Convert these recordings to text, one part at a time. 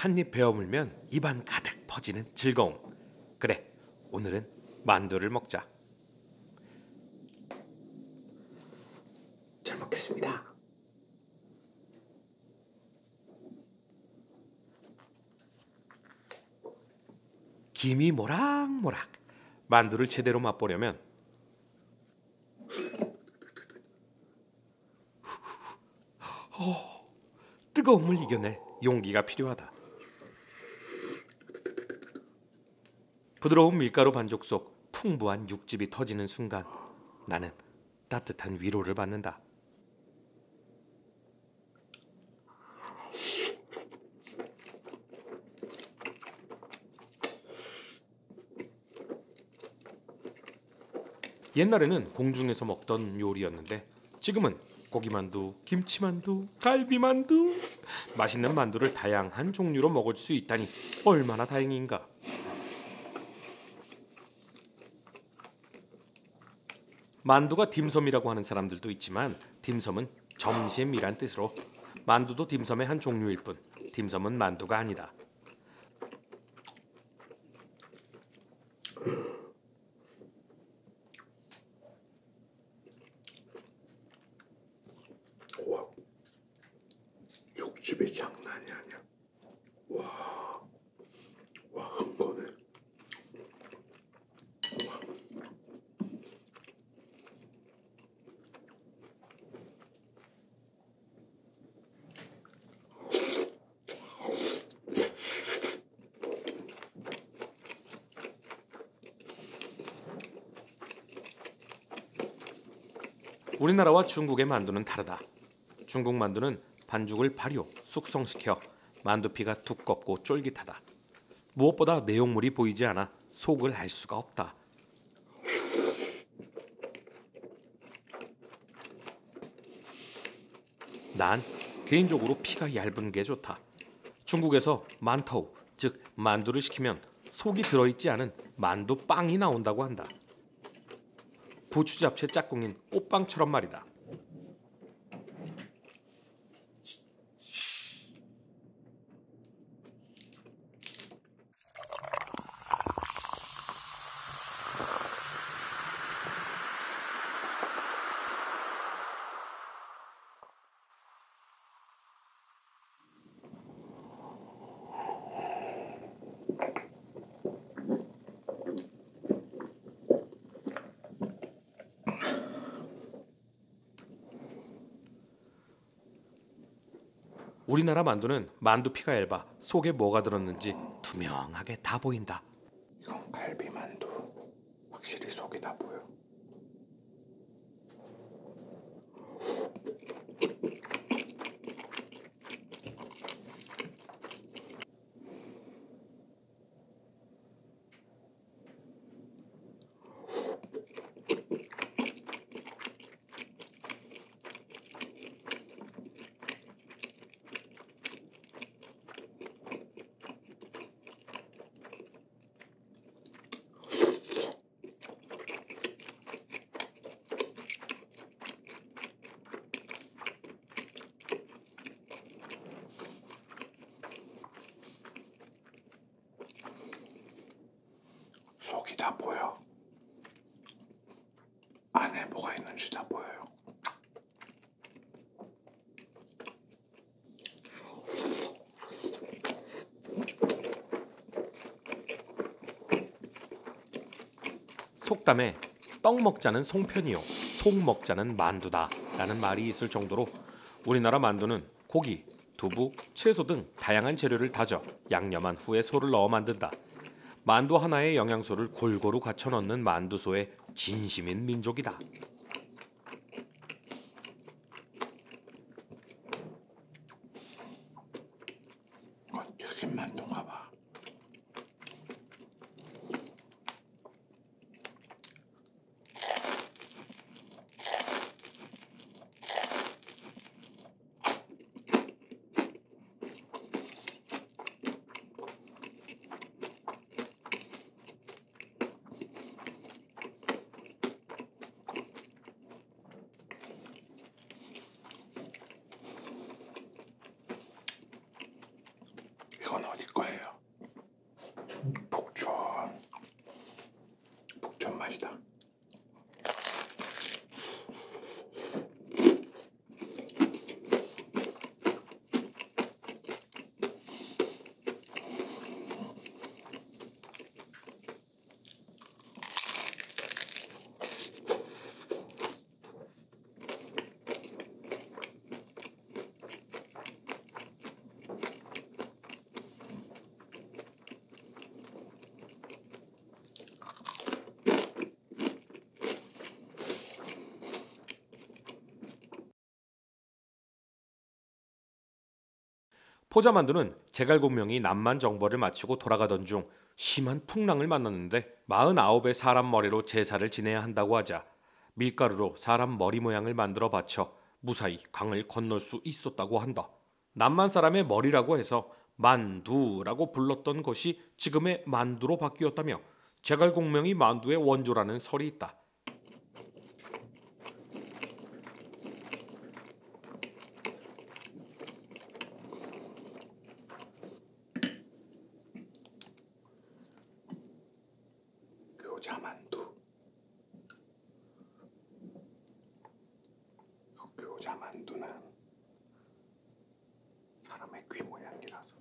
한 입 베어 물면 입안 가득 퍼지는 즐거움. 그래, 오늘은 만두를 먹자. 잘 먹겠습니다. 김이 모락모락. 만두를 제대로 맛보려면 뜨거움을 이겨낼 용기가 필요하다. 부드러운 밀가루 반죽 속 풍부한 육즙이 터지는 순간 나는 따뜻한 위로를 받는다. 옛날에는 공중에서 먹던 요리였는데 지금은 고기만두, 김치만두, 갈비만두, 맛있는 만두를 다양한 종류로 먹을 수 있다니 얼마나 다행인가. 만두가 딤섬이라고 하는 사람들도 있지만 딤섬은 점심이란 뜻으로 만두도 딤섬의 한 종류일 뿐 딤섬은 만두가 아니다. 와, 육즙이 장난이 아니야. 와, 흥건해. 우리나라와 중국의 만두는 다르다. 중국 만두는 반죽을 발효, 숙성시켜 만두피가 두껍고 쫄깃하다. 무엇보다 내용물이 보이지 않아 속을 알 수가 없다. 난 개인적으로 피가 얇은 게 좋다. 중국에서 만터우, 즉 만두를 시키면 속이 들어있지 않은 만두빵이 나온다고 한다. 부추 잡채 짝꿍인 꽃빵처럼 말이다. 우리나라 만두는 만두피가 얇아 속에 뭐가 들었는지 투명하게 다 보인다. 이건 갈비만두. 확실히 속이 다 보여. 속이 다 보여. 안에 뭐가 있는지 다 보여요. 속담에 떡 먹자는 송편이요 속 먹자는 만두다 라는 말이 있을 정도로 우리나라 만두는 고기, 두부, 채소 등 다양한 재료를 다져 양념한 후에 소를 넣어 만든다. 만두 하나의 영양소를 골고루 갖춰 넣는 만두소의 진심인 민족이다. 이건 튀김 만두인가 봐. 이건 어디 이거예요. 북촌 맛이다. 포자만두는 제갈공명이 남만 정벌을 마치고 돌아가던 중 심한 풍랑을 만났는데 49의 사람 머리로 제사를 지내야 한다고 하자 밀가루로 사람 머리 모양을 만들어 바쳐 무사히 강을 건널 수 있었다고 한다. 남만 사람의 머리라고 해서 만두라고 불렀던 것이 지금의 만두로 바뀌었다며 제갈공명이 만두의 원조라는 설이 있다. 교자만두는 사람의 귀 모양이라서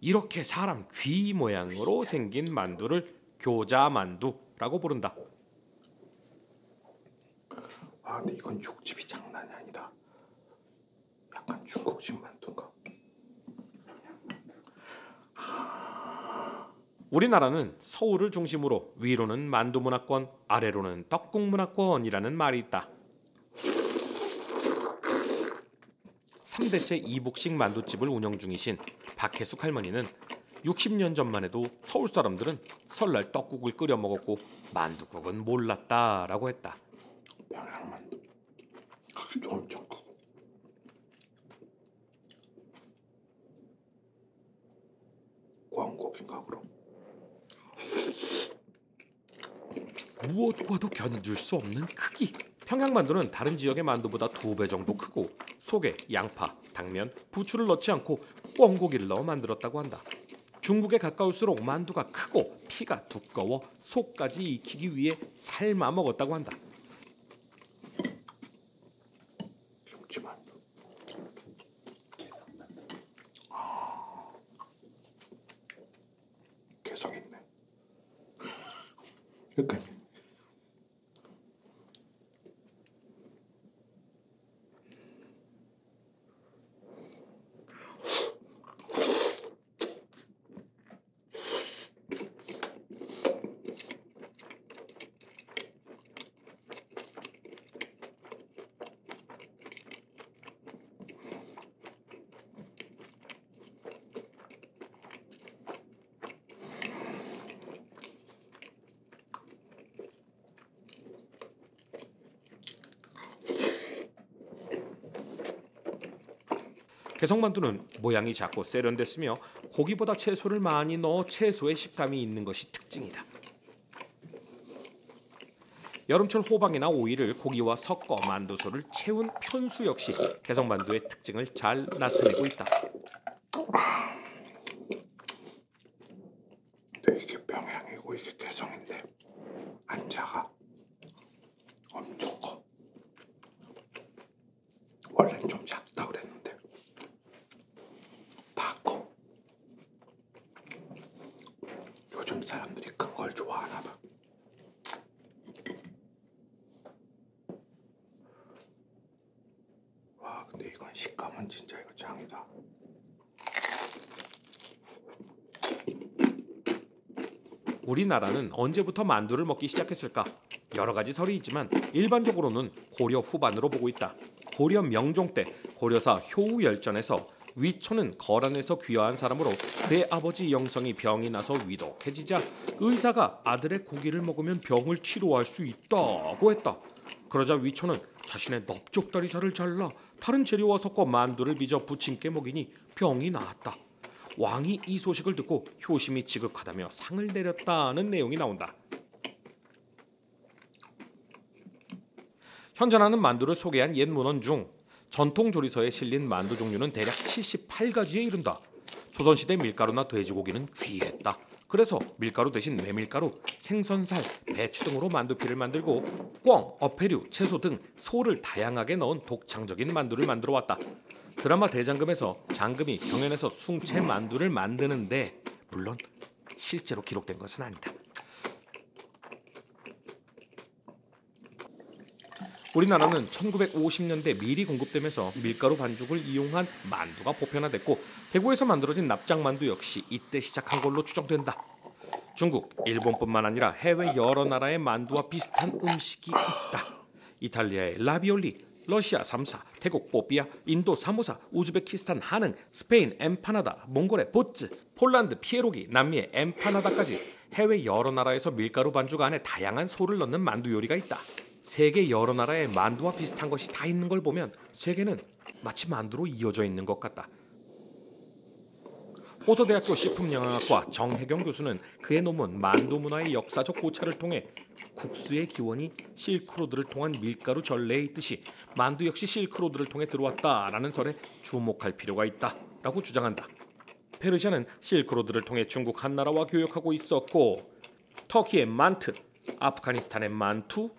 이렇게 사람 귀 모양으로 생긴 만두를 교자만두라고 부른다. 아 근데 이건 육즙이 장난이 아니다. 약간 중국식 만두인가? 우리나라는 서울을 중심으로 위로는 만두문화권, 아래로는 떡국문화권이라는 말이 있다. 3대째 이북식 만두집을 운영 중이신 박혜숙 할머니는 60년 전만 해도 서울 사람들은 설날 떡국을 끓여 먹었고 만두국은 몰랐다라고 했다. 평양만두 크기도 엄청 크고 광고인가 그럼? 무엇과도 견줄 수 없는 크기. 평양만두는 다른 지역의 만두보다 2배 정도 크고 속에 양파, 당면, 부추를 넣지 않고 꿩고기를 넣어 만들었다고 한다. 중국에 가까울수록 만두가 크고 피가 두꺼워 속까지 익히기 위해 삶아 먹었다고 한다. 김치만두. 개성 있네. 약간 개성만두는 모양이 작고 세련됐으며 고기보다 채소를 많이 넣어 채소의 식감이 있는 것이 특징이다. 여름철 호박이나 오이를 고기와 섞어 만두소를 채운 편수 역시 개성만두의 특징을 잘 나타내고 있다. 근데 이게 평양이고 이게 개성인데 안 작아. 엄청 커. 원래는 좀 작다 그랬는데 다 커. 요즘 사람들이 큰 걸 좋아하나 봐. 와 근데 이건 식감은 진짜 이거 짱이다. 우리나라는 언제부터 만두를 먹기 시작했을까? 여러 가지 설이 있지만 일반적으로는 고려 후반으로 보고 있다. 고려 명종 때 고려사 효우열전에서 위초는 거란에서 귀화한 사람으로 내 아버지 영성이 병이 나서 위독해지자 의사가 아들의 고기를 먹으면 병을 치료할 수 있다고 했다. 그러자 위초는 자신의 넓적다리살을 잘라 다른 재료와 섞어 만두를 빚어 부친께 먹이니 병이 나았다. 왕이 이 소식을 듣고 효심이 지극하다며 상을 내렸다는 내용이 나온다. 현존하는 만두를 소개한 옛 문헌 중 전통 조리서에 실린 만두 종류는 대략 78가지에 이른다. 조선시대 밀가루나 돼지고기는 귀했다. 그래서 밀가루 대신 메밀가루, 생선살, 배추 등으로 만두피를 만들고 꿩, 어패류, 채소 등 소를 다양하게 넣은 독창적인 만두를 만들어 왔다. 드라마 대장금에서 장금이 경연에서 숭채 만두를 만드는데 물론 실제로 기록된 것은 아니다. 우리나라는 1950년대 밀이 공급되면서 밀가루 반죽을 이용한 만두가 보편화됐고 대구에서 만들어진 납작만두 역시 이때 시작한 걸로 추정된다. 중국, 일본뿐만 아니라 해외 여러 나라의 만두와 비슷한 음식이 있다. 이탈리아의 라비올리, 러시아 삼사, 태국 뽀삐아, 인도 사모사, 우즈베키스탄 하능, 스페인 엠파나다, 몽골의 보츠, 폴란드 피에로기, 남미의 엠파나다까지 해외 여러 나라에서 밀가루 반죽 안에 다양한 소를 넣는 만두 요리가 있다. 세계 여러 나라의 만두와 비슷한 것이 다 있는 걸 보면 세계는 마치 만두로 이어져 있는 것 같다. 호서대학교 식품영양학과 정혜경 교수는 그의 논문 만두 문화의 역사적 고찰을 통해 국수의 기원이 실크로드를 통한 밀가루 전래에 있듯이 만두 역시 실크로드를 통해 들어왔다라는 설에 주목할 필요가 있다라고 주장한다. 페르시아는 실크로드를 통해 중국 한나라와 교역하고 있었고 터키의 만트, 아프가니스탄의 만투,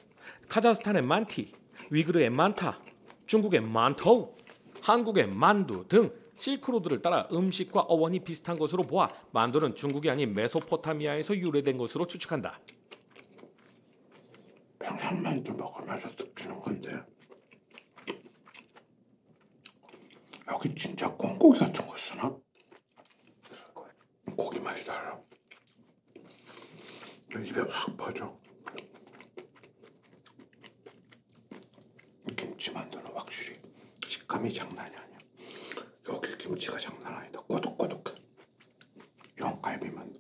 카자흐스탄의 만티, 위그르의 만타, 중국의 만토우, 한국의 만두 등 실크로드를 따라 음식과 어원이 비슷한 것으로 보아 만두는 중국이 아닌 메소포타미아에서 유래된 것으로 추측한다. 평양만두 먹으면서 느끼는 건데 여기 진짜 콩고기 같은 거 쓰나? 고기 맛이 달라. 입에 확 퍼져. 김치만두는 확실히 식감이 장난이 아니야. 여기 김치가 장난 아니다. 꼬독꼬독해. 영갈비만두.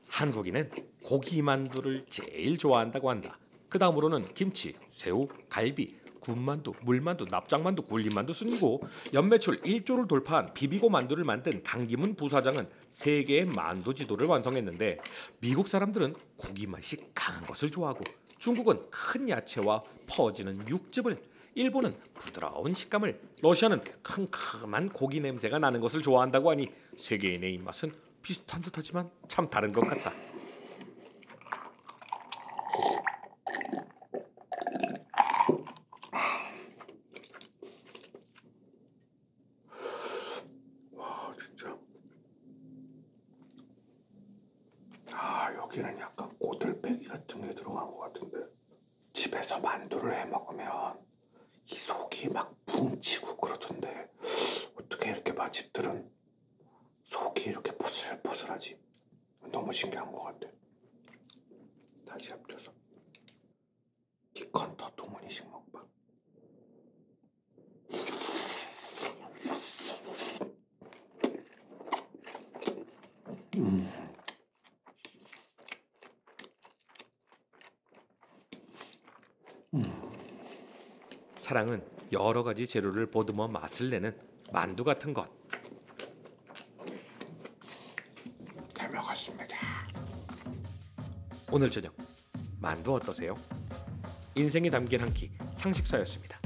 한국인은 고기만두를 제일 좋아한다고 한다. 그 다음으로는 김치, 새우, 갈비, 군만두, 물만두, 납작만두, 굴림만두 순이고 연매출 1조를 돌파한 비비고 만두를 만든 강기문 부사장은 세계의 만두 지도를 완성했는데 미국 사람들은 고기 맛이 강한 것을 좋아하고 중국은 큰 야채와 퍼지는 육즙을, 일본은 부드러운 식감을, 러시아는 큼큼한 고기 냄새가 나는 것을 좋아한다고 하니 세계인의 입맛은 비슷한 듯하지만 참 다른 것 같다. 여기는 약간 꼬들빼기 같은 게 들어간 것 같은데 집에서 만두를 해 먹으면 이 속이 막 뭉치고 그러던데 어떻게 이렇게 맛집들은 속이 이렇게 포슬포슬하지? 너무 신기한 것 같아. 다시 합쳐서 디컨터 도무니식 먹방. 사랑은 여러 가지 재료를 보듬어 맛을 내는 만두 같은 것. 잘 먹었습니다. 오늘 저녁 만두 어떠세요? 인생이 담긴 한 끼 상식사였습니다.